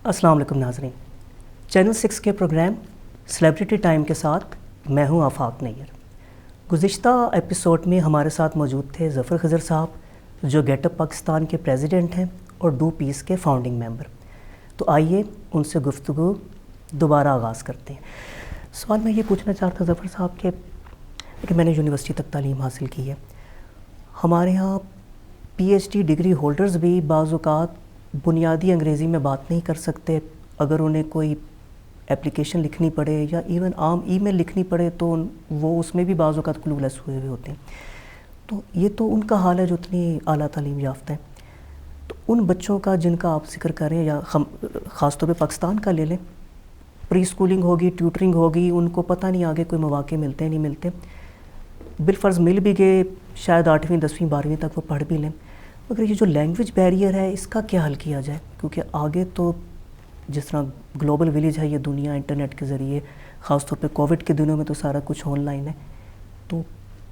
السلام علیکم ناظرین، چینل 6 کے پروگرام سیلیبریٹی ٹائم کے ساتھ میں ہوں آفاق نیر۔ گزشتہ ایپیسوڈ میں ہمارے ساتھ موجود تھے ظفر خضر صاحب، جو گیٹ اپ پاکستان کے پریزیڈنٹ ہیں اور ڈو پیس کے فاؤنڈنگ ممبر۔ تو آئیے ان سے گفتگو دوبارہ آغاز کرتے ہیں۔ سوال میں یہ پوچھنا چاہتا ہوں ظفر صاحب کہ میں نے یونیورسٹی تک تعلیم حاصل کی ہے، ہمارے ہاں P H D degree holders بھی بعض اوقات بنیادی انگریزی میں بات نہیں کر سکتے۔ اگر انہیں کوئی اپلیکیشن لکھنی پڑے یا ایون عام ای میل لکھنی پڑے تو وہ اس میں بھی بعض اوقات کلولیس ہوئے ہوتے ہیں۔ تو یہ تو ان کا حال ہے جو اتنی اعلیٰ تعلیم یافتہ ہیں۔ تو ان بچوں کا جن کا آپ ذکر کریں، یا خاص طور پہ پاکستان کا لے لیں، پری اسکولنگ ہوگی، ٹیوٹرنگ ہوگی، ان کو پتہ نہیں آگے کوئی مواقع ملتے نہیں ملتے، بالفرض مل بھی گئے، شاید 8ویں 10ویں 12ویں تک وہ پڑھ بھی لیں، مگر یہ جو لینگویج بیریئر ہے اس کا کیا حل کیا جائے؟ کیونکہ آگے تو جس طرح گلوبل ولیج ہے یہ دنیا انٹرنیٹ کے ذریعے، خاص طور پہ کووڈ کے دنوں میں تو سارا کچھ آن لائن ہے، تو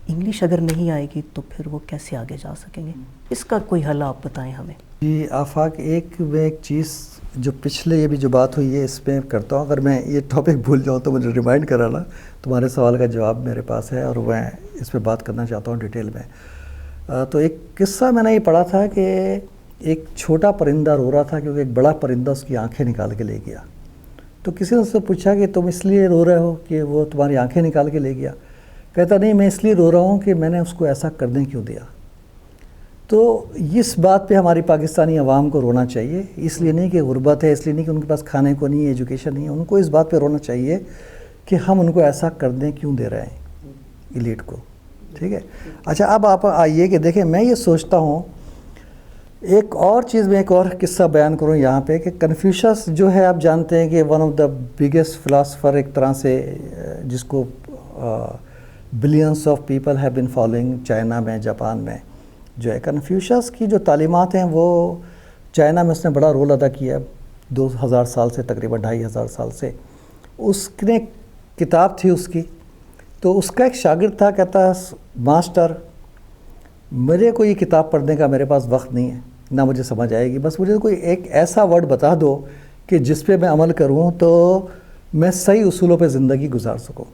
انگلش اگر نہیں آئے گی تو پھر وہ کیسے آگے جا سکیں گے؟ اس کا کوئی حل آپ بتائیں ہمیں۔ جی آفاق، ایک چیز جو پچھلے یہ بھی جو بات ہوئی ہے اس میں کرتا ہوں، اگر میں یہ ٹاپک بھول جاؤں تو مجھے ریمائنڈ کرانا، تمہارے سوال کا جواب میرے پاس ہے اور میں اس پہ بات کرنا چاہتا ہوں ڈیٹیل میں۔ تو ایک قصہ میں نے یہ پڑھا تھا کہ ایک چھوٹا پرندہ رو رہا تھا کیونکہ ایک بڑا پرندہ اس کی آنکھیں نکال کے لے گیا۔ تو کسی نے اس سے پوچھا کہ تم اس لیے رو رہے ہو کہ وہ تمہاری آنکھیں نکال کے لے گیا؟ کہتا نہیں، میں اس لیے رو رہا ہوں کہ میں نے اس کو ایسا کرنے کیوں دیا۔ تو اس بات پہ ہماری پاکستانی عوام کو رونا چاہیے، اس لیے نہیں کہ غربت ہے، اس لیے نہیں کہ ان کے پاس کھانے کو نہیں ہے، ایجوکیشن نہیں ہے، ان کو اس بات پہ رونا چاہیے کہ ہم ان کو ایسا کرنے کیوں دے رہے ہیں ایلیٹ کو، ٹھیک ہے؟ اچھا، اب آپ آئیے کہ دیکھیں، میں یہ سوچتا ہوں ایک اور چیز، میں ایک اور قصہ بیان کروں یہاں پہ کہ کنفیوشس جو ہے، آپ جانتے ہیں کہ one of the biggest philosopher ایک طرح سے، جس کو billions of people have been following, China میں، جاپان میں جو ہے، کنفیوشس کی جو تعلیمات ہیں وہ چائنا میں اس نے بڑا رول ادا کیا ہے 2000 سال سے، تقریباً 2500 سال سے۔ اس نے کتاب تھی اس کی، تو اس کا ایک شاگرد تھا، کہتا ماسٹر میرے کو یہ کتاب پڑھنے کا میرے پاس وقت نہیں ہے، نہ مجھے سمجھ آئے گی، بس مجھے کوئی ایک ایسا ورڈ بتا دو کہ جس پہ میں عمل کروں تو میں صحیح اصولوں پہ زندگی گزار سکوں،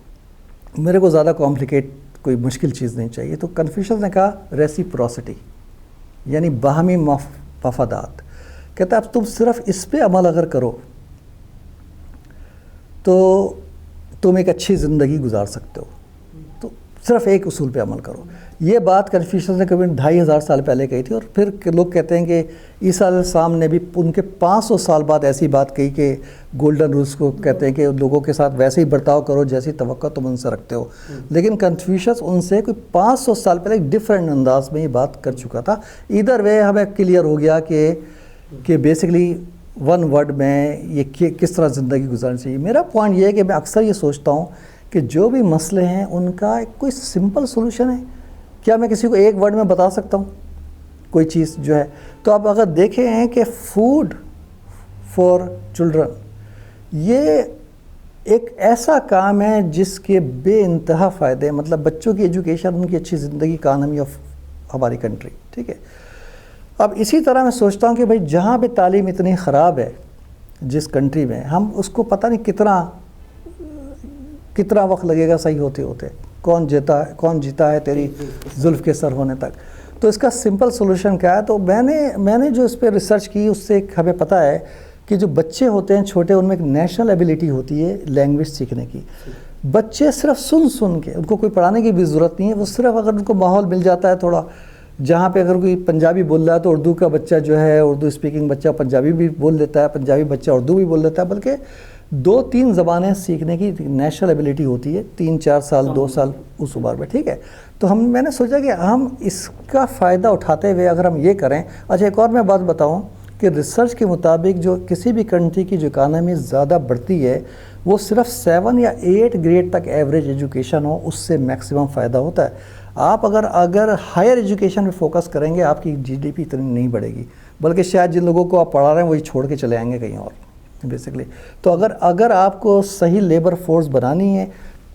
میرے کو زیادہ کمپلیکیٹ کوئی مشکل چیز نہیں چاہیے۔ تو کنفیوشس نے کہا ریسیپروسٹی، یعنی باہمی مفادات۔ کہتا اب تم صرف اس پہ عمل اگر کرو تو تم ایک اچھی زندگی گزار سکتے ہو، تو صرف ایک اصول پہ عمل کرو۔ یہ بات کنفیوشس نے کبھی 2500 سال پہلے کہی تھی، اور پھر لوگ کہتے ہیں کہ عیسیٰ علیہ السلام نے بھی ان کے 500 سال بعد ایسی بات کہی کہ گولڈن رولز کو کہتے ہیں کہ لوگوں کے ساتھ ویسے ہی برتاؤ کرو جیسی توقع تم ان سے رکھتے ہو، لیکن کنفیوشس ان سے کوئی 500 سال پہلے ایک ڈفرینٹ انداز میں یہ بات کر چکا تھا۔ ادھر وے ہمیں کلیئر ہو گیا کہ بیسکلی ون ورڈ میں یہ کس طرح زندگی گزارنی چاہیے۔ میرا پوائنٹ یہ ہے کہ میں اکثر یہ سوچتا ہوں کہ جو بھی مسئلے ہیں ان کا کوئی سمپل سولوشن ہے۔ کیا میں کسی کو ایک ورڈ میں بتا سکتا ہوں کوئی چیز جو ہے؟ تو آپ اگر دیکھیں ہیں کہ فوڈ فار چلڈرن یہ ایک ایسا کام ہے جس کے بے انتہا فائدے، مطلب بچوں کی ایجوکیشن، ان کی اچھی زندگی، اکانومی آف ہماری کنٹری، ٹھیک ہے؟ اب اسی طرح میں سوچتا ہوں کہ بھائی جہاں پہ تعلیم اتنی خراب ہے جس کنٹری میں، ہم اس کو پتہ نہیں کتنا وقت لگے گا صحیح ہوتے، کون جیتا ہے تیری زلف کے سر ہونے تک۔ تو اس کا سمپل سولوشن کیا ہے؟ تو میں نے جو اس پہ ریسرچ کی اس سے ہمیں پتہ ہے کہ جو بچے ہوتے ہیں چھوٹے، ان میں ایک نیشنل ایبیلٹی ہوتی ہے لینگویج سیکھنے کی۔ بچے صرف سن کے، ان کو کوئی پڑھانے کی بھی ضرورت نہیں ہے، وہ صرف اگر ان کو ماحول مل جاتا ہے تھوڑا، جہاں پہ اگر کوئی پنجابی بول رہا ہے تو اردو کا بچہ جو ہے، اردو اسپیکنگ بچہ پنجابی بھی بول لیتا ہے، پنجابی بچہ اردو بھی بول لیتا ہے، بلکہ 2-3 زبانیں سیکھنے کی نیشنل ایبیلٹی ہوتی ہے 3-4 سال 2 سال اس عمر میں، ٹھیک ہے؟ تو میں نے سوچا کہ ہم اس کا فائدہ اٹھاتے ہوئے اگر ہم یہ کریں۔ اچھا، ایک اور میں بات بتاؤں کہ ریسرچ کے مطابق جو کسی بھی کنٹری کی جو اکانومی زیادہ بڑھتی ہے وہ صرف 7 یا 8 گریڈ تک ایوریج ایجوکیشن ہو، اس سے میکسیمم فائدہ ہوتا ہے۔ آپ اگر ہائر ایجوکیشن پہ فوکس کریں گے آپ کی جی ڈی پی اتنی نہیں بڑھے گی، بلکہ شاید جن لوگوں کو آپ پڑھا رہے ہیں وہی چھوڑ کے چلے آئیں گے کہیں اور بیسکلی. تو اگر آپ کو صحیح لیبر فورس بنانی ہے،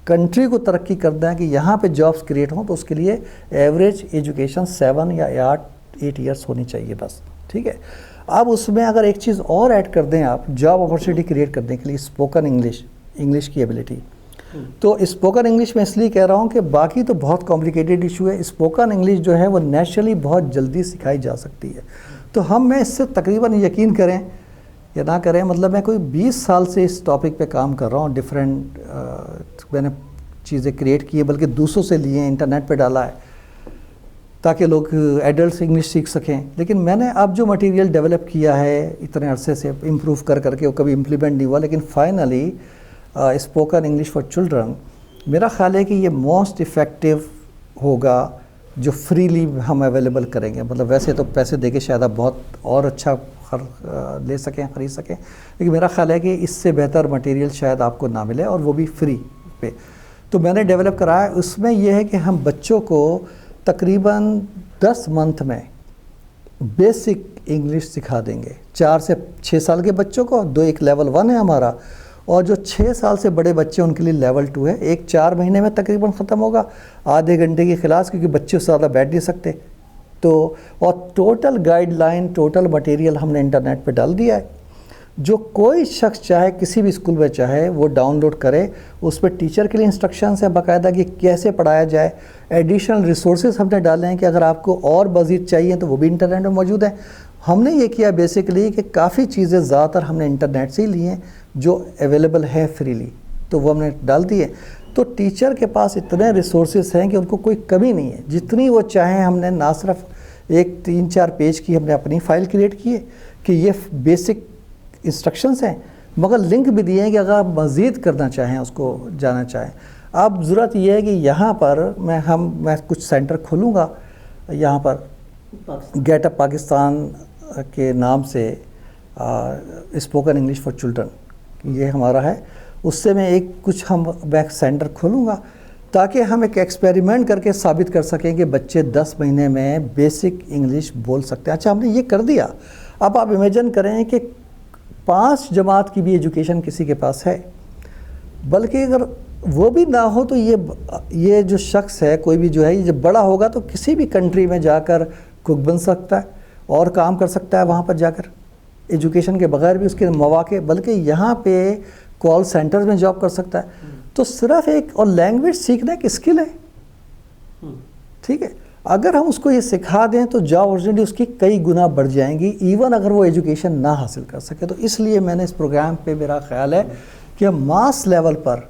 کنٹری کو ترقی کرنا ہے کہ یہاں پہ جابس کریٹ ہوں، تو اس کے لیے ایوریج ایجوکیشن 7 یا 8 ایئرس ہونی چاہیے بس. ٹھیک ہے. اب اس میں اگر ایک چیز اور ایڈ کر دیں آپ جاب اپرچونیٹی کریٹ کرنے کے لیے، اسپوکن انگلش کی ایبلٹی. تو اسپوکن انگلش میں اس لیے کہہ رہا ہوں کہ باقی تو بہت کمپلیکیٹڈ ایشو ہے، اسپوکن انگلش جو ہے وہ نیچرلی بہت جلدی سکھائی جا سکتی ہے. تو میں اس سے تقریباً یقین کریں یا نہ کریں، مطلب میں کوئی 20 سال سے اس ٹاپک پہ کام کر رہا ہوں. ڈفرینٹ میں نے چیزیں کریٹ کی ہیں، بلکہ دوسروں سے لیے ہیں، انٹرنیٹ پہ ڈالا ہے تاکہ لوگ ایڈلٹس انگلش سیکھ سکیں. لیکن میں نے اب جو مٹیریل ڈیولپ کیا ہے اتنے عرصے سے امپروو کر کے وہ کبھی امپلیمنٹ نہیں ہوا، لیکن finally spoken English for children میرا خیال ہے کہ یہ موسٹ افیکٹو ہوگا جو فریلی ہم اویلیبل کریں گے. مطلب ویسے تو پیسے دے کے شاید آپ بہت اور اچھا لے سکیں، خرید سکیں، لیکن میرا خیال ہے کہ اس سے بہتر مٹیریل شاید آپ کو نہ ملے، اور وہ بھی فری پہ. تو میں نے ڈیولپ کرایا ہے. اس میں یہ ہے کہ ہم بچوں کو تقریباً 10 منتھ میں بیسک انگلش سکھا دیں گے. 4 سے 6 سال کے بچوں کو ایک لیول 1 ہے ہمارا، اور جو 6 سال سے بڑے بچے ان کے لیے لیول 2 ہے. ایک 4 مہینے میں تقریباً ختم ہوگا، آدھے گھنٹے کی کلاس، کیونکہ بچے اس سے زیادہ بیٹھ نہیں سکتے. اور total guide line, total material ہم نے انٹرنیٹ پہ ڈال دیا ہے. جو کوئی شخص چاہے کسی بھی اسکول میں چاہے وہ ڈاؤن لوڈ کرے. اس پہ ٹیچر کے لیے انسٹرکشنز ہیں باقاعدہ کہ کیسے پڑھایا جائے. ایڈیشنل ریسورسز ہم نے ڈالے ہیں کہ اگر آپ کو اور مزید چاہیے تو وہ بھی انٹرنیٹ میں موجود ہیں. ہم نے یہ کیا بیسکلی کہ کافی چیزیں زیادہ تر ہم نے انٹرنیٹ سے ہی لی ہیں جو اویلیبل ہے فریلی، تو وہ ہم نے ڈال دی ہے. تو ٹیچر کے پاس اتنے ریسورسز ہیں کہ ان کو کوئی کمی نہیں ہے، جتنی وہ چاہیں. ہم نے نہ صرف ایک 3-4 پیج کی ہم نے اپنی فائل کریٹ کی ہے کہ یہ بیسک انسٹرکشنز ہیں، مگر لنک بھی دیے ہیں کہ اگر آپ مزید کرنا چاہیں، اس کو جانا چاہیں. اب ضرورت یہ ہے کہ یہاں پر میں کچھ سینٹر کھولوں گا یہاں پر گیٹ اپ پاکستان کے نام سے، اسپوکن انگلش فار چلڈرن یہ ہمارا ہے. اس سے میں ایک سینٹر کھولوں گا تاکہ ہم ایک ایکسپیریمنٹ کر کے ثابت کر سکیں کہ بچے 10 مہینے میں بیسک انگلش بول سکتے ہیں. اچھا ہم نے یہ کر دیا. اب آپ امیجن کریں کہ 5 جماعت کی بھی ایجوکیشن کسی کے پاس ہے، بلکہ اگر وہ بھی نہ ہو تو یہ جو شخص ہے کوئی بھی جو ہے، یہ جب بڑا ہوگا تو کسی بھی کنٹری میں جا کر کک بن سکتا ہے اور کام کر سکتا ہے وہاں پر جا کر، ایجوکیشن کے بغیر بھی اس کے مواقع، بلکہ یہاں پہ کال سینٹرز میں جاب کر سکتا ہے. تو صرف ایک اور لینگویج سیکھنا ایک اسکل ہے. ٹھیک ہے. اگر ہم اس کو یہ سکھا دیں تو جاب اپرچونیٹی اس کی کئی گنا بڑھ جائیں گی، ایون اگر وہ ایجوکیشن نہ حاصل کر سکے. تو اس لیے میں نے اس پروگرام پہ میرا خیال ہے کہ ہم ماس لیول پر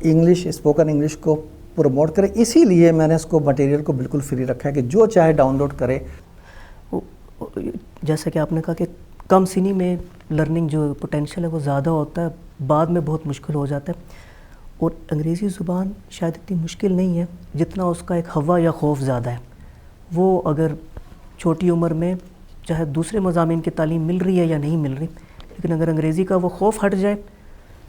انگلش، اسپوکن انگلش کو پروموٹ کریں. اسی لیے میں نے اس کو مٹیریل کو بالکل فری رکھا ہے کہ جو چاہے ڈاؤن لوڈ کرے. جیسا کہ آپ نے کہا کہ کم سنی میں لرننگ جو پوٹینشیل ہے وہ زیادہ ہوتا ہے، بعد میں بہت مشکل ہو جاتا ہے. اور انگریزی زبان شاید اتنی مشکل نہیں ہے جتنا اس کا ایک ہوا یا خوف زیادہ ہے. وہ اگر چھوٹی عمر میں چاہے دوسرے مضامین کی تعلیم مل رہی ہے یا نہیں مل رہی، لیکن اگر انگریزی کا وہ خوف ہٹ جائے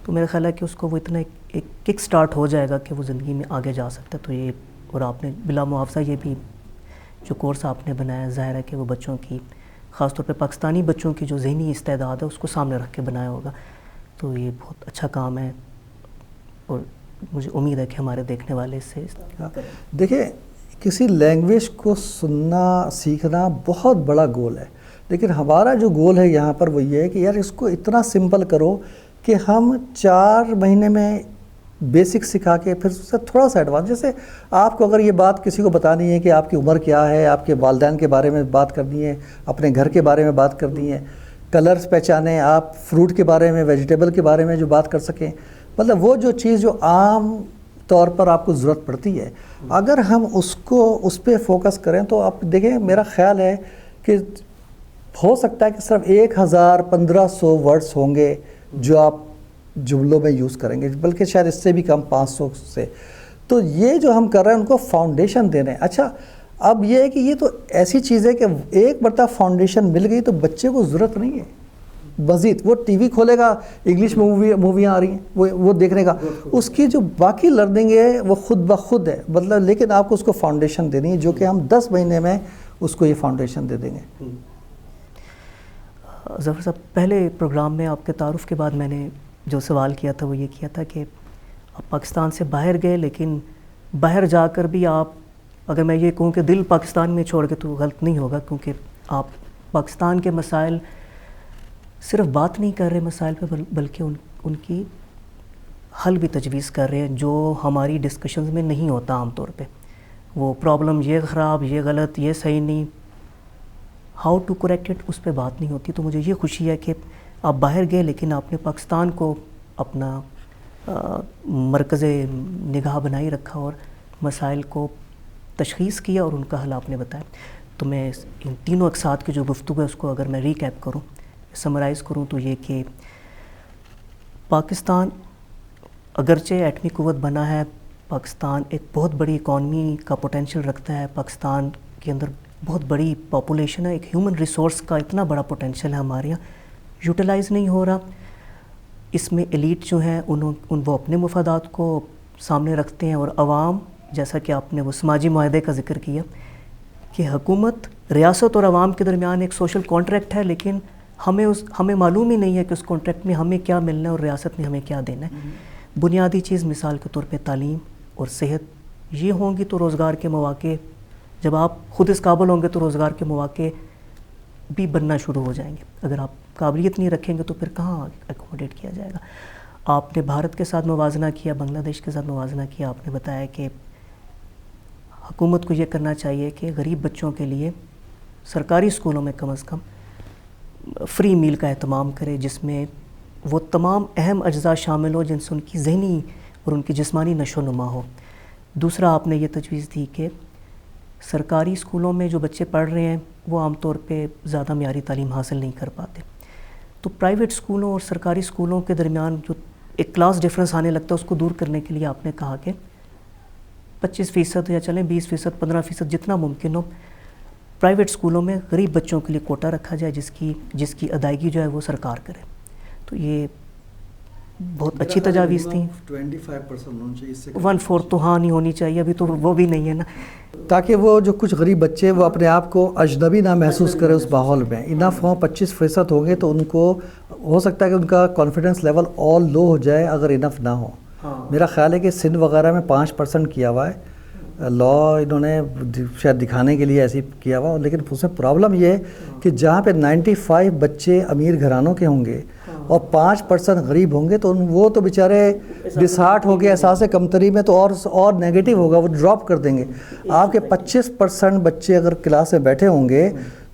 تو میرا خیال ہے کہ اس کو وہ اتنا ایک کک سٹارٹ ہو جائے گا کہ وہ زندگی میں آگے جا سکتا ہے. تو یہ، اور آپ نے بلا معاوضہ یہ بھی جو کورس آپ نے بنایا، ظاہر ہے کہ وہ بچوں کی، خاص طور پہ پاکستانی بچوں کی جو ذہنی استعداد ہے اس کو سامنے رکھ کے بنایا ہوگا. تو یہ بہت اچھا کام ہے، اور مجھے امید ہے کہ ہمارے دیکھنے والے اس سے دیکھیں، کسی لینگویج کو سننا سیکھنا بہت بڑا گول ہے، لیکن ہمارا جو گول ہے یہاں پر وہ یہ ہے کہ یار اس کو اتنا سمپل کرو کہ ہم 4 مہینے میں بیسک سکھا کے پھر اس سے تھوڑا سا ایڈوانس. جیسے آپ کو اگر یہ بات کسی کو بتانی ہے کہ آپ کی عمر کیا ہے، آپ کے والدین کے بارے میں بات کرنی ہے، اپنے گھر کے بارے میں بات کرنی ہے، کلرز پہچانے، آپ فروٹ کے بارے میں، ویجیٹیبل کے بارے میں جو بات کر سکیں، مطلب وہ جو چیز جو عام طور پر آپ کو ضرورت پڑتی ہے، اگر ہم اس پہ فوکس کریں تو آپ دیکھیں، میرا خیال ہے کہ ہو سکتا ہے کہ صرف 1000-1500 ورڈز ہوں گے جو آپ جملوں میں یوز کریں گے، بلکہ شاید اس سے بھی کم 500 سے. تو یہ جو ہم کر رہے ہیں ان کو فاؤنڈیشن دے رہے ہیں. اچھا اب یہ ہے کہ یہ تو ایسی چیز ہے کہ ایک مرتبہ فاؤنڈیشن مل گئی تو بچے کو ضرورت نہیں ہے مزید وہ ٹی وی کھولے گا انگلش میں موویاں آ رہی ہیں وہ دیکھنے کا، اس کی جو باقی لرننگ ہے وہ خود بخود ہے، مطلب لیکن آپ کو اس کو فاؤنڈیشن دینی ہے جو کہ ہم 10 مہینے میں اس کو یہ فاؤنڈیشن دے دیں گے۔ ظفر صاحب، پہلے پروگرام میں آپ کے تعارف کے بعد میں نے جو سوال کیا تھا وہ یہ کیا تھا کہ آپ پاکستان سے باہر گئے، لیکن باہر جا کر بھی آپ، اگر میں یہ کہوں کہ دل پاکستان میں چھوڑ کے تو غلط نہیں ہوگا، کیونکہ آپ پاکستان کے مسائل صرف بات نہیں کر رہے مسائل پہ، بلکہ ان کی حل بھی تجویز کر رہے ہیں جو ہماری ڈسکشنز میں نہیں ہوتا عام طور پہ۔ وہ پرابلم یہ خراب، یہ غلط، یہ صحیح نہیں، ہاؤ ٹو کریکٹ اٹ، اس پہ بات نہیں ہوتی۔ تو مجھے یہ خوشی ہے کہ آپ باہر گئے لیکن آپ نے پاکستان کو اپنا مرکز نگاہ بنائی رکھا اور مسائل کو تشخیص کیا اور ان کا حل آپ نے بتایا۔ تو میں ان تینوں اقساط کی جو گفتگو ہے اس کو اگر میں ریکیپ کروں، سمرائز کروں، تو یہ کہ پاکستان اگرچہ ایٹمی قوت بنا ہے، پاکستان ایک بہت بڑی اکانومی کا پوٹینشیل رکھتا ہے، پاکستان کے اندر بہت بڑی پاپولیشن ہے، ایک ہیومن ریسورس کا اتنا بڑا پوٹینشیل ہے ہمارے یہاں، یوٹیلائز نہیں ہو رہا۔ اس میں ایلیٹ جو ہیں وہ اپنے مفادات کو سامنے رکھتے ہیں، اور عوام، جیسا کہ آپ نے وہ سماجی معاہدے کا ذکر کیا کہ حکومت، ریاست اور عوام کے درمیان ایک سوشل کانٹریکٹ ہے، لیکن ہمیں معلوم ہی نہیں ہے کہ اس کانٹریکٹ میں ہمیں کیا ملنا ہے اور ریاست نے ہمیں کیا دینا ہے۔ بنیادی چیز مثال کے طور پہ تعلیم اور صحت، یہ ہوں گی تو روزگار کے مواقع، جب آپ خود اس قابل ہوں گے تو روزگار کے مواقع بھی بننا شروع ہو جائیں گے۔ اگر آپ قابلیت نہیں رکھیں گے تو پھر کہاں اکوموڈیٹ کیا جائے گا۔ آپ نے بھارت کے ساتھ موازنہ کیا، بنگلہ دیش کے ساتھ موازنہ کیا، آپ نے بتایا کہ حکومت کو یہ کرنا چاہیے کہ غریب بچوں کے لیے سرکاری اسکولوں میں کم از کم فری میل کا اہتمام کرے، جس میں وہ تمام اہم اجزاء شامل ہوں جن سے ان کی ذہنی اور ان کی جسمانی نشو و نما ہو۔ دوسرا آپ نے یہ تجویز دی کہ سرکاری اسکولوں میں جو بچے پڑھ رہے ہیں وہ عام طور پہ زیادہ معیاری تعلیم حاصل نہیں کر پاتے، تو پرائیویٹ اسکولوں اور سرکاری اسکولوں کے درمیان جو ایک کلاس ڈفرینس آنے لگتا ہے اس کو دور کرنے کے لیے آپ نے کہا کہ 25% یا چلیں 20%، 15%، جتنا ممکن ہو پرائیویٹ اسکولوں میں غریب بچوں کے لیے کوٹہ رکھا جائے، جس کی ادائیگی جو ہے وہ سرکار کرے۔ تو یہ بہت اچھی تجاویز تھیں۔ 25% ہونا چاہیے، 1/4 تو ہاں نہیں ہونی چاہیے، ابھی تو وہ بھی نہیں ہے نا، تاکہ وہ جو کچھ غریب بچے وہ اپنے آپ کو اجنبی نہ محسوس کرے اس ماحول میں۔ انف ہوں 25% ہوں گے تو ان کو ہو سکتا ہے کہ ان کا کانفیڈنس لیول اور لو ہو جائے اگر انف نہ ہو۔ میرا خیال ہے کہ سندھ وغیرہ میں 5% کیا ہوا ہے لا، انہوں نے شاید دکھانے کے لیے ایسی کیا ہوا، لیکن اس میں پرابلم یہ ہے کہ جہاں پہ 95 بچے امیر گھرانوں کے ہوں گے اور 5% غریب ہوں گے تو وہ تو بیچارے ڈسہارٹ ہو گئے، احساس کمتری میں تو اور نیگیٹو ہوگا، وہ ڈراپ کر دیں گے۔ آپ کے 25% بچے اگر کلاس میں بیٹھے ہوں گے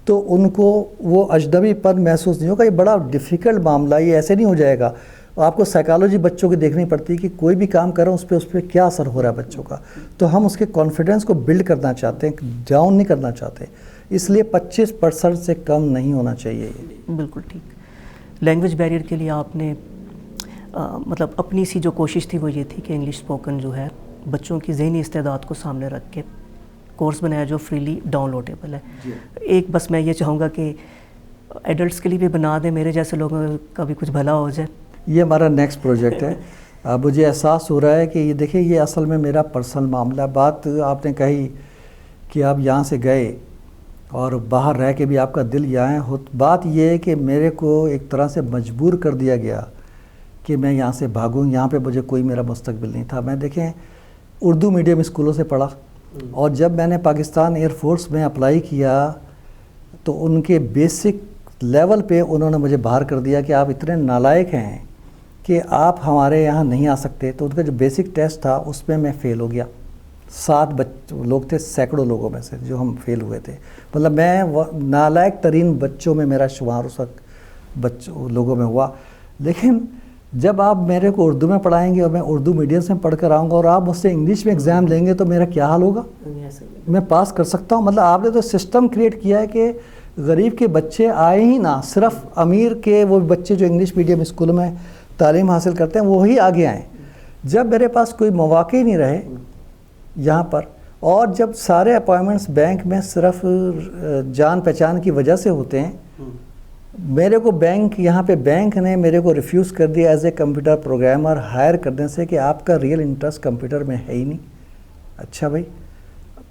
تو ان کو وہ اجنبی پن محسوس نہیں ہوگا۔ یہ بڑا ڈیفیکلٹ معاملہ، یہ ایسے نہیں ہو جائے گا۔ آپ کو سائیکالوجی بچوں کی دیکھنی پڑتی ہے کہ کوئی بھی کام کریں اس پہ کیا اثر ہو رہا ہے بچوں کا، تو ہم اس کے کانفیڈنس کو بلڈ کرنا چاہتے ہیں، ڈاؤن نہیں کرنا چاہتے، اس لیے 25% سے کم نہیں ہونا چاہیے۔ بالکل ٹھیک۔ لینگویج بیریئر کے لیے آپ نے مطلب اپنی سی جو کوشش تھی وہ یہ تھی کہ انگلش اسپوکن جو ہے بچوں کی ذہنی استعداد کو سامنے رکھ کے کورس بنایا جو فریلی ڈاؤن لوڈیبل ہے۔ ایک بس میں یہ چاہوں گا کہ ایڈلٹس کے لیے بھی بنا دیں، میرے جیسے لوگوں کا بھی کچھ بھلا ہو جائے۔ یہ ہمارا نیکسٹ پروجیکٹ ہے۔ مجھے احساس ہو رہا ہے کہ یہ دیکھیں، یہ اصل میں میرا پرسنل معاملہ۔ بات آپ نے کہی کہ آپ یہاں سے گئے اور باہر رہ کے بھی آپ کا دل یہاں ہے، بات یہ ہے کہ میرے کو ایک طرح سے مجبور کر دیا گیا کہ میں یہاں سے بھاگوں، یہاں پہ مجھے کوئی میرا مستقبل نہیں تھا۔ میں دیکھیں اردو میڈیم اسکولوں سے پڑھا، اور جب میں نے پاکستان ایئر فورس میں اپلائی کیا تو ان کے بیسک لیول پہ انہوں نے مجھے باہر کر دیا کہ آپ اتنے نالائق ہیں کہ آپ ہمارے یہاں نہیں آ سکتے۔ تو ان کا جو بیسک ٹیسٹ تھا اس میں فیل ہو گیا۔ 7 لوگ تھے سینکڑوں لوگوں میں سے جو ہم فیل ہوئے تھے، مطلب میں نالائق ترین بچوں میں میرا شمار اس وقت لوگوں میں ہوا۔ لیکن جب آپ میرے کو اردو میں پڑھائیں گے اور میں اردو میڈیم سے پڑھ کر آؤں گا اور آپ مجھ سے انگلش میں ایگزام لیں گے تو میرا کیا حال ہوگا؟ میں پاس کر سکتا ہوں؟ مطلب آپ نے تو سسٹم کریٹ کیا ہے کہ غریب کے بچے آئے ہی نہ، صرف امیر کے وہ بچے جو انگلش میڈیم اسکولوں میں تعلیم حاصل کرتے ہیں وہی آگے آئیں۔ جب میرے پاس کوئی مواقع ہی نہیں رہے یہاں پر، اور جب سارے اپوائنٹمنٹس بینک میں صرف جان پہچان کی وجہ سے ہوتے ہیں، میرے کو بینک یہاں پہ بینک نے میرے کو ریفیوز کر دیا as a computer programmer hire کرنے سے کہ آپ کا ریئل انٹرسٹ کمپیوٹر میں ہے ہی نہیں. اچھا بھائی,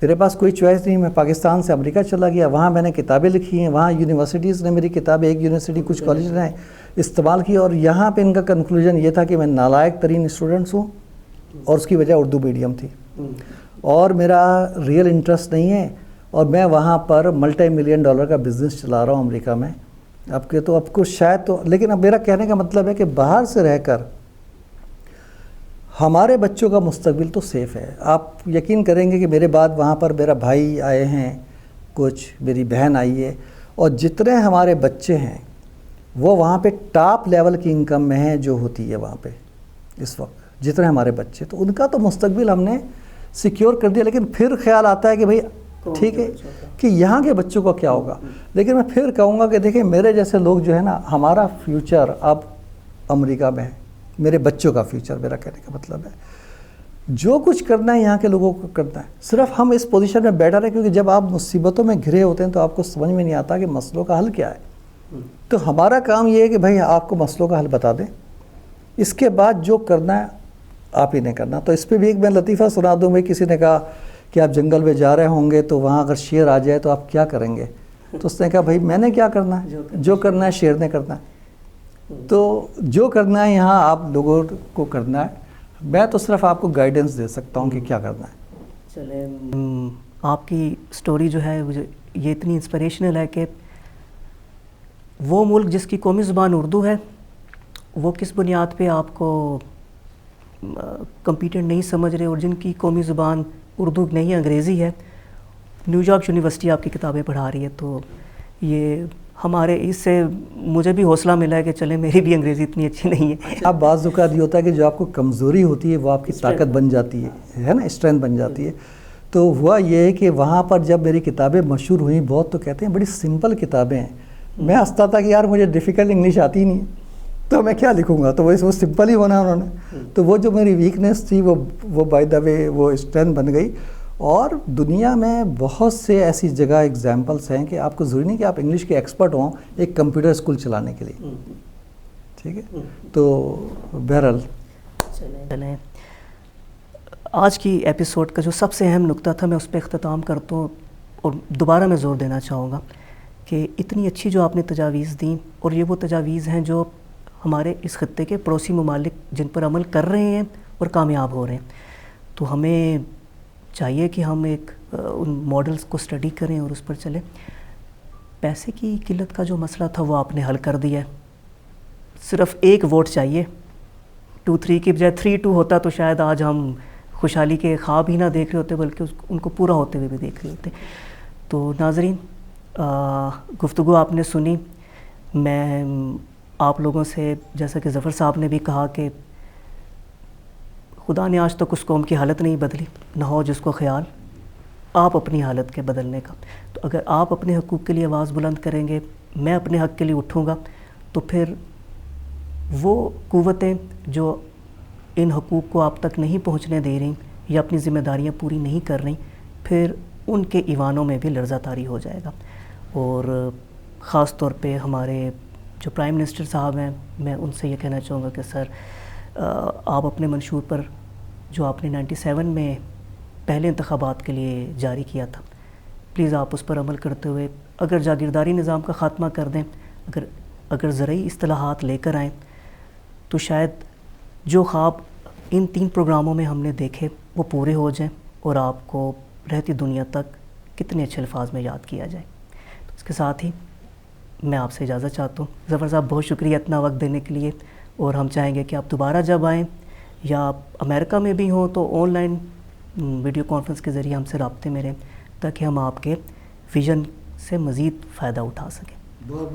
میرے پاس کوئی چوائس نہیں, میں پاکستان سے امریکہ چلا گیا, وہاں میں نے کتابیں لکھی ہیں, وہاں یونیورسٹیز نے میری کتابیں, ایک یونیورسٹی کچھ کالج نے استعمال کی, اور یہاں پہ ان کا کنکلوژن یہ تھا کہ میں نالائق ترین اسٹوڈنٹس ہوں, اور اس کی وجہ اردو میڈیم تھی, اور میرا ریئل انٹرسٹ نہیں ہے, اور میں وہاں پر $multi million کا بزنس چلا رہا ہوں امریکہ میں. اب کہ تو اب کو شاید تو, لیکن اب میرا کہنے کا مطلب ہے کہ باہر سے رہ کر ہمارے بچوں کا مستقبل تو سیف ہے. آپ یقین کریں گے کہ میرے بعد وہاں پر میرا بھائی آئے ہیں, کچھ میری بہن آئی ہے, اور جتنے ہمارے بچے ہیں وہ وہاں پہ ٹاپ لیول کی انکم میں ہیں جو ہوتی ہے وہاں پہ اس وقت, جتنے ہمارے بچے, تو ان کا تو مستقبل ہم نے سیکیور کر دیا. لیکن پھر خیال آتا ہے کہ بھئی ٹھیک ہے کہ یہاں کے بچوں کا کیا ہوگا. لیکن میں پھر کہوں گا کہ دیکھیں میرے جیسے لوگ جو ہے نا, ہمارا فیوچر اب امریکہ میں ہے, میرے بچوں کا فیوچر, میرا کہنے کا مطلب ہے جو کچھ کرنا ہے یہاں کے لوگوں کو کرنا ہے. صرف ہم اس پوزیشن میں بیٹھا رہے, کیونکہ جب آپ مصیبتوں میں گھرے ہوتے ہیں تو آپ کو سمجھ میں نہیں آتا کہ مسئلوں کا حل کیا ہے. تو ہمارا کام یہ ہے کہ بھائی آپ کو مسئلوں کا حل بتا دیں, اس کے بعد جو کرنا ہے آپ ہی نے کرنا. تو اس پہ بھی ایک میں لطیفہ سنا دوں. بھائی کسی نے کہا کہ آپ جنگل میں جا رہے ہوں گے تو وہاں اگر شیر آ جائے تو آپ کیا کریں گے, تو اس نے کہا بھائی میں نے کیا کرنا ہے, جو کرنا ہے شیر نے کرنا ہے. تو جو کرنا ہے یہاں آپ لوگوں کو کرنا ہے, میں تو صرف آپ کو گائیڈنس دے سکتا ہوں کہ کیا کرنا ہے. چلیں, آپ کی سٹوری جو ہے یہ اتنی انسپریشنل ہے کہ وہ ملک جس کی قومی زبان اردو ہے وہ کس بنیاد پہ آپ کو کمپیٹنٹ نہیں سمجھ رہے, اور جن کی قومی زبان اردو نہیں انگریزی ہے, نیو یارک یونیورسٹی آپ کی کتابیں پڑھا رہی ہے. تو یہ ہمارے اس سے مجھے بھی حوصلہ ملا ہے کہ چلیں میری بھی انگریزی اتنی اچھی نہیں ہے. اب بعض اوقات یہ ہوتا ہے کہ جو آپ کو کمزوری ہوتی ہے وہ آپ کی طاقت بن جاتی ہے نا, اسٹرینتھ بن جاتی ہے. تو ہوا یہ ہے کہ وہاں پر جب میری کتابیں مشہور ہوئیں, بہت تو کہتے ہیں بڑی سمپل کتابیں ہیں, میں ہنستا تھا کہ یار مجھے ڈیفیکلٹ انگلش آتی ہی نہیں ہے تو میں کیا لکھوں گا, تو وہ سمپل ہی بنا انہوں نے. تو وہ جو میری ویکنیس تھی وہ بائی دا وے وہ اسٹرینتھ بن گئی. اور دنیا میں بہت سے ایسی جگہ ایگزامپلس ہیں کہ آپ کو ضروری نہیں کہ آپ انگلش کے ایکسپرٹ ہوں ایک کمپیوٹر اسکول چلانے کے لیے. ٹھیک ہے, تو بہرحال چلیں آج کی ایپیسوڈ کا جو سب سے اہم نقطہ تھا میں اس پہ اختتام کرتا ہوں, اور دوبارہ میں زور دینا چاہوں گا کہ اتنی اچھی جو آپ نے تجاویز دیں, اور یہ وہ تجاویز ہیں جو ہمارے اس خطے کے پڑوسی ممالک جن پر عمل کر رہے ہیں اور کامیاب ہو رہے ہیں. تو ہمیں چاہیے کہ ہم ایک ان ماڈلز کو اسٹڈی کریں اور اس پر چلیں. پیسے کی قلت کا جو مسئلہ تھا وہ آپ نے حل کر دیا ہے. صرف ایک ووٹ چاہیے, 2-3 کی بجائے 3-2 ہوتا تو شاید آج ہم خوشحالی کے خواب ہی نہ دیکھ رہے ہوتے بلکہ ان کو پورا ہوتے ہوئے بھی دیکھ رہے ہوتے. تو ناظرین, گفتگو آپ نے سنی. میں آپ لوگوں سے, جیسا کہ ظفر صاحب نے بھی کہا, کہ خدا نے آج تک اس قوم کی حالت نہیں بدلی, نہ ہو جس کو خیال آپ اپنی حالت کے بدلنے کا. تو اگر آپ اپنے حقوق کے لیے آواز بلند کریں گے, میں اپنے حق کے لیے اٹھوں گا, تو پھر وہ قوتیں جو ان حقوق کو آپ تک نہیں پہنچنے دے رہی یا اپنی ذمہ داریاں پوری نہیں کر رہی, پھر ان کے ایوانوں میں بھی لرزہ طاری ہو جائے گا. اور خاص طور پہ ہمارے جو پرائم منسٹر صاحب ہیں, میں ان سے یہ کہنا چاہوں گا کہ سر, آپ اپنے منشور پر جو آپ نے 97 میں پہلے انتخابات کے لیے جاری کیا تھا, پلیز آپ اس پر عمل کرتے ہوئے اگر جاگیرداری نظام کا خاتمہ کر دیں, اگر زرعی اصطلاحات لے کر آئیں, تو شاید جو خواب ان 3 پروگراموں میں ہم نے دیکھے وہ پورے ہو جائیں اور آپ کو رہتی دنیا تک کتنے اچھے الفاظ میں یاد کیا جائے. تو اس کے ساتھ ہی میں آپ سے اجازت چاہتا ہوں. ظفر صاحب بہت شکریہ اتنا وقت دینے کے لیے, اور ہم چاہیں گے کہ آپ دوبارہ جب آئیں یا آپ امریکہ میں بھی ہوں تو آن لائن ویڈیو کانفرنس کے ذریعے ہم سے رابطے میں رہیں, تاکہ ہم آپ کے ویژن سے مزید فائدہ اٹھا سکیں.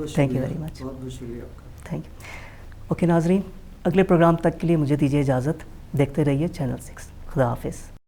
Thank you very much. بہت بہت شکریہ آپ کا. Thank you. اوکے ناظرین, اگلے پروگرام تک کے لیے مجھے دیجیے اجازت. دیکھتے رہیے چینل 6. خدا حافظ.